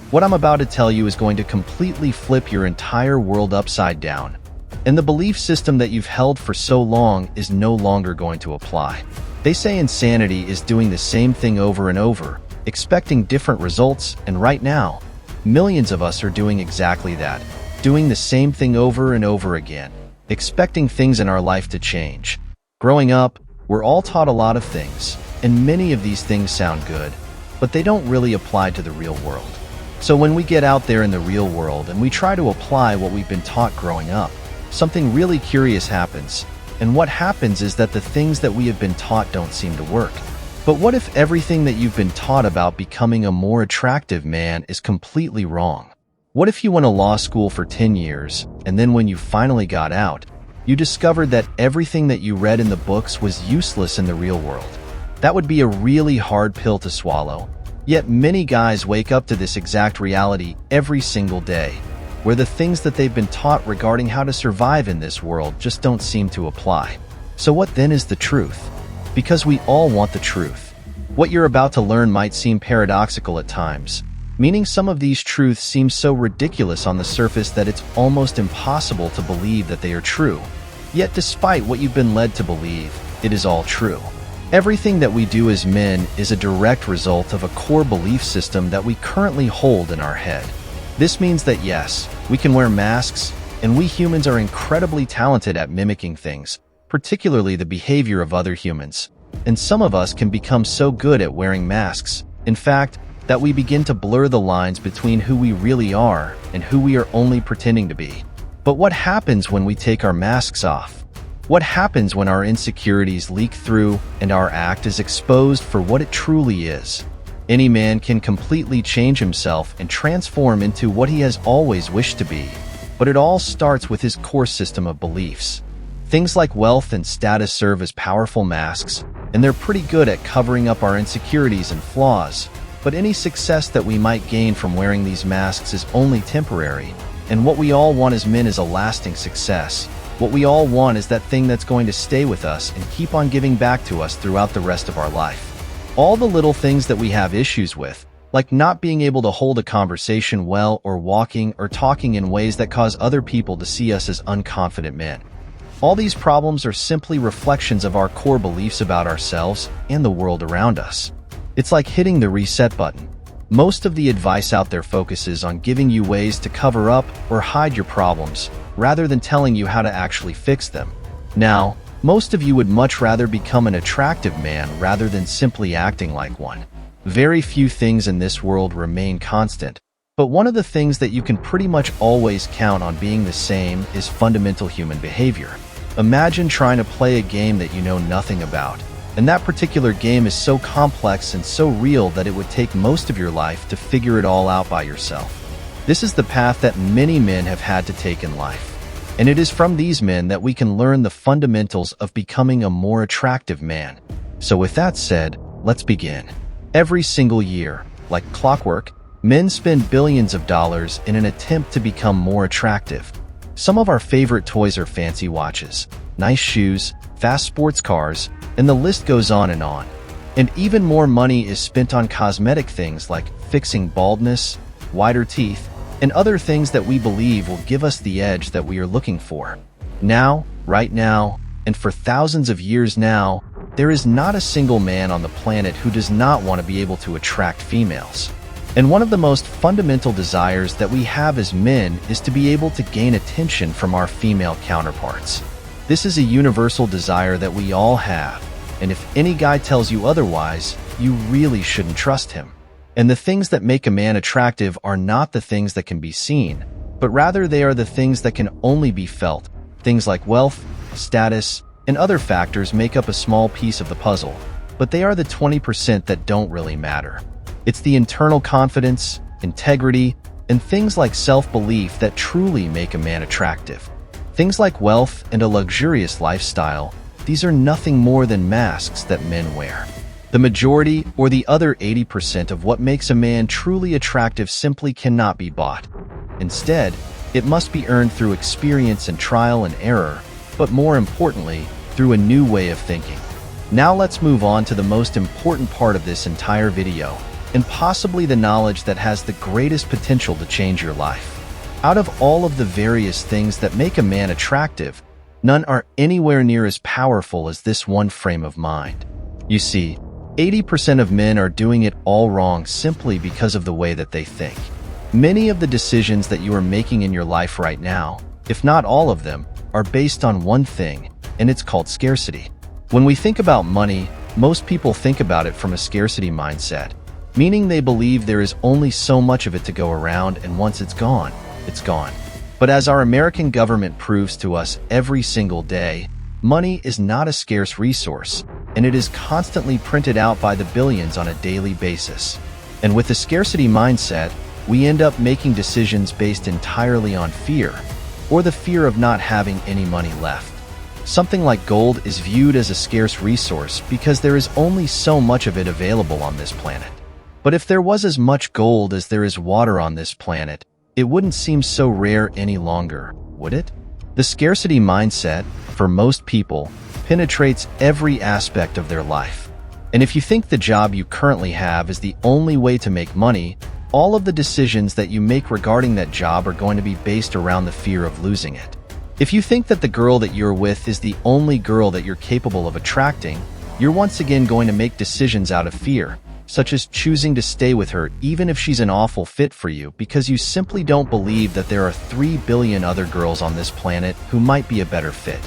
What I'm about to tell you is going to completely flip your entire world upside down. And the belief system that you've held for so long is no longer going to apply. They say insanity is doing the same thing over and over, expecting different results, and right now, millions of us are doing exactly that, doing the same thing over and over again, expecting things in our life to change. Growing up, we're all taught a lot of things, and many of these things sound good, but they don't really apply to the real world. So when we get out there in the real world and we try to apply what we've been taught growing up, something really curious happens. And what happens is that the things that we have been taught don't seem to work. But what if everything that you've been taught about becoming a more attractive man is completely wrong? What if you went to law school for 10 years, and then when you finally got out, you discovered that everything that you read in the books was useless in the real world? That would be a really hard pill to swallow. Yet many guys wake up to this exact reality every single day, where the things that they've been taught regarding how to survive in this world just don't seem to apply. So what then is the truth? Because we all want the truth. What you're about to learn might seem paradoxical at times, meaning some of these truths seem so ridiculous on the surface that it's almost impossible to believe that they are true. Yet despite what you've been led to believe, it is all true. Everything that we do as men is a direct result of a core belief system that we currently hold in our head. This means that yes, we can wear masks, and we humans are incredibly talented at mimicking things, particularly the behavior of other humans. And some of us can become so good at wearing masks, in fact, that we begin to blur the lines between who we really are and who we are only pretending to be. But what happens when we take our masks off? What happens when our insecurities leak through and our act is exposed for what it truly is? Any man can completely change himself and transform into what he has always wished to be, but it all starts with his core system of beliefs. Things like wealth and status serve as powerful masks, and they're pretty good at covering up our insecurities and flaws, but any success that we might gain from wearing these masks is only temporary, and what we all want as men is a lasting success. What we all want is that thing that's going to stay with us and keep on giving back to us throughout the rest of our life. All the little things that we have issues with, like not being able to hold a conversation well or walking or talking in ways that cause other people to see us as unconfident men. All these problems are simply reflections of our core beliefs about ourselves and the world around us. It's like hitting the reset button. Most of the advice out there focuses on giving you ways to cover up or hide your problems, rather than telling you how to actually fix them. Now, most of you would much rather become an attractive man rather than simply acting like one. Very few things in this world remain constant, but one of the things that you can pretty much always count on being the same is fundamental human behavior. Imagine trying to play a game that you know nothing about, and that particular game is so complex and so real that it would take most of your life to figure it all out by yourself. This is the path that many men have had to take in life. And it is from these men that we can learn the fundamentals of becoming a more attractive man. So with that said, let's begin. Every single year, like clockwork, men spend billions of dollars in an attempt to become more attractive. Some of our favorite toys are fancy watches, nice shoes, fast sports cars, and the list goes on and on. And even more money is spent on cosmetic things like fixing baldness, whiter teeth, and other things that we believe will give us the edge that we are looking for. Now, right now, and for thousands of years now, there is not a single man on the planet who does not want to be able to attract females. And one of the most fundamental desires that we have as men is to be able to gain attention from our female counterparts. This is a universal desire that we all have, and if any guy tells you otherwise, you really shouldn't trust him. And the things that make a man attractive are not the things that can be seen, but rather they are the things that can only be felt. Things like wealth, status, and other factors make up a small piece of the puzzle, but they are the 20% that don't really matter. It's the internal confidence, integrity, and things like self-belief that truly make a man attractive. Things like wealth and a luxurious lifestyle, these are nothing more than masks that men wear. The majority, or the other 80% of what makes a man truly attractive simply cannot be bought. Instead, it must be earned through experience and trial and error, but more importantly, through a new way of thinking. Now let's move on to the most important part of this entire video, and possibly the knowledge that has the greatest potential to change your life. Out of all of the various things that make a man attractive, none are anywhere near as powerful as this one frame of mind. You see, 80% of men are doing it all wrong simply because of the way that they think. Many of the decisions that you are making in your life right now, if not all of them, are based on one thing, and it's called scarcity. When we think about money, most people think about it from a scarcity mindset, meaning they believe there is only so much of it to go around, and once it's gone, it's gone. But as our American government proves to us every single day, money is not a scarce resource, and it is constantly printed out by the billions on a daily basis. And with the scarcity mindset, we end up making decisions based entirely on fear, or the fear of not having any money left. Something like gold is viewed as a scarce resource because there is only so much of it available on this planet. But if there was as much gold as there is water on this planet, it wouldn't seem so rare any longer, would it? The scarcity mindset, for most people, penetrates every aspect of their life. And if you think the job you currently have is the only way to make money, all of the decisions that you make regarding that job are going to be based around the fear of losing it. If you think that the girl that you're with is the only girl that you're capable of attracting, you're once again going to make decisions out of fear, such as choosing to stay with her even if she's an awful fit for you because you simply don't believe that there are 3 billion other girls on this planet who might be a better fit.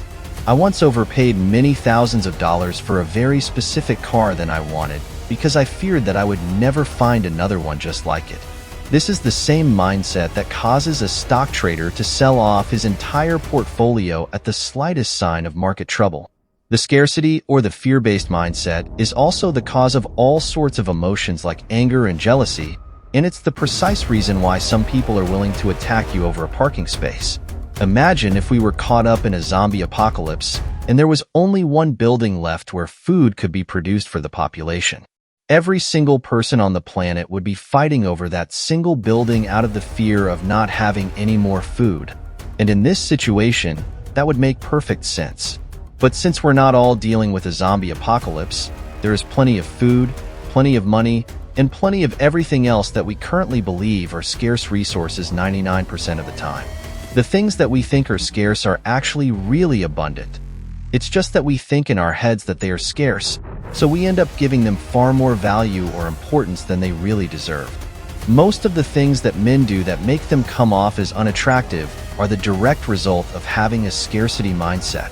I once overpaid many thousands of dollars for a very specific car than I wanted because I feared that I would never find another one just like it. This is the same mindset that causes a stock trader to sell off his entire portfolio at the slightest sign of market trouble. The scarcity or the fear-based mindset is also the cause of all sorts of emotions like anger and jealousy, and it's the precise reason why some people are willing to attack you over a parking space. Imagine if we were caught up in a zombie apocalypse and there was only one building left where food could be produced for the population. Every single person on the planet would be fighting over that single building out of the fear of not having any more food. And in this situation, that would make perfect sense. But since we're not all dealing with a zombie apocalypse, there is plenty of food, plenty of money, and plenty of everything else that we currently believe are scarce resources 99% of the time. The things that we think are scarce are actually really abundant. It's just that we think in our heads that they are scarce, so we end up giving them far more value or importance than they really deserve. Most of the things that men do that make them come off as unattractive are the direct result of having a scarcity mindset.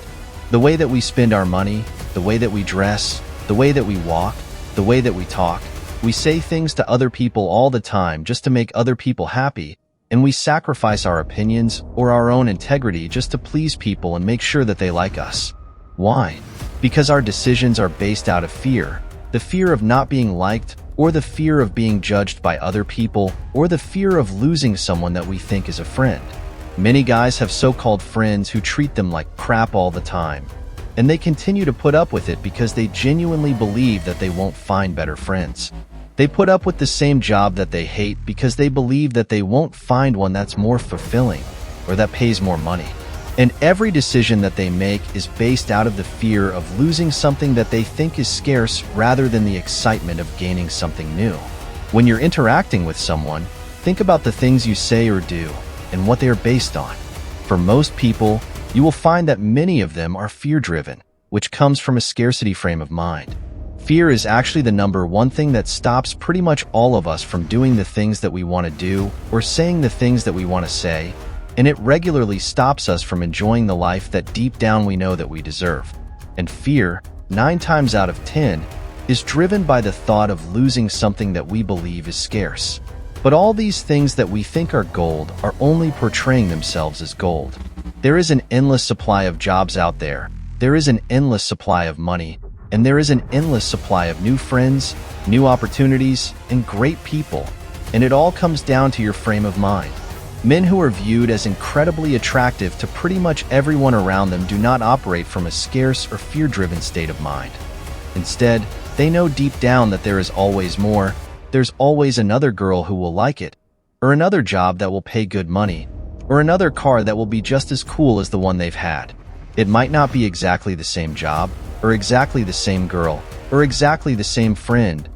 The way that we spend our money, the way that we dress, the way that we walk, the way that we talk, we say things to other people all the time just to make other people happy, and we sacrifice our opinions or our own integrity just to please people and make sure that they like us. Why? Because our decisions are based out of fear, the fear of not being liked, or the fear of being judged by other people, or the fear of losing someone that we think is a friend. Many guys have so-called friends who treat them like crap all the time, and they continue to put up with it because they genuinely believe that they won't find better friends. They put up with the same job that they hate because they believe that they won't find one that's more fulfilling or that pays more money. And every decision that they make is based out of the fear of losing something that they think is scarce rather than the excitement of gaining something new. When you're interacting with someone, think about the things you say or do and what they are based on. For most people, you will find that many of them are fear-driven, which comes from a scarcity frame of mind. Fear is actually the number one thing that stops pretty much all of us from doing the things that we want to do or saying the things that we want to say, and it regularly stops us from enjoying the life that deep down we know that we deserve. And fear, 9 times out of 10, is driven by the thought of losing something that we believe is scarce. But all these things that we think are gold are only portraying themselves as gold. There is an endless supply of jobs out there, there is an endless supply of money, and there is an endless supply of new friends, new opportunities, and great people. And it all comes down to your frame of mind. Men who are viewed as incredibly attractive to pretty much everyone around them do not operate from a scarce or fear-driven state of mind. Instead, they know deep down that there is always more. There's always another girl who will like it, or another job that will pay good money, or another car that will be just as cool as the one they've had. It might not be exactly the same job, or exactly the same girl, or exactly the same friend,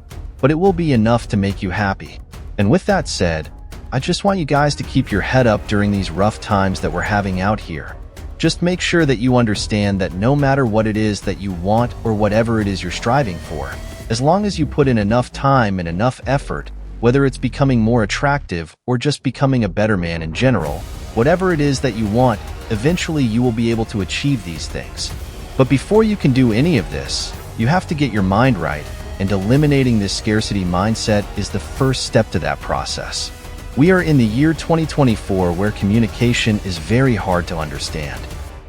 but it will be enough to make you happy. And with that said, I just want you guys to keep your head up during these rough times that we're having out here. Just make sure that you understand that no matter what it is that you want or whatever it is you're striving for, as long as you put in enough time and enough effort, whether it's becoming more attractive or just becoming a better man in general, whatever it is that you want, eventually you will be able to achieve these things. But before you can do any of this, you have to get your mind right, and eliminating this scarcity mindset is the first step to that process. We are in the year 2024 where communication is very hard to understand.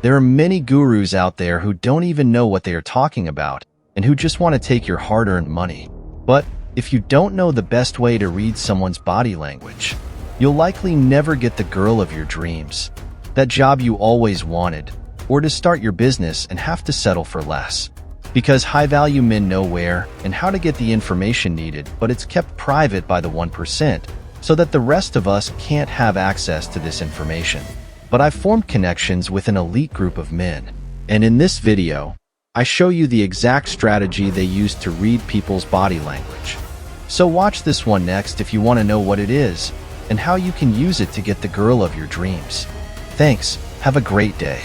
There are many gurus out there who don't even know what they are talking about and who just want to take your hard-earned money. But if you don't know the best way to read someone's body language, you'll likely never get the girl of your dreams, that job you always wanted, or to start your business and have to settle for less. Because high-value men know where and how to get the information needed, but it's kept private by the 1%, so that the rest of us can't have access to this information. But I've formed connections with an elite group of men, and in this video, I show you the exact strategy they use to read people's body language. So watch this one next if you want to know what it is, and how you can use it to get the girl of your dreams. Thanks, have a great day.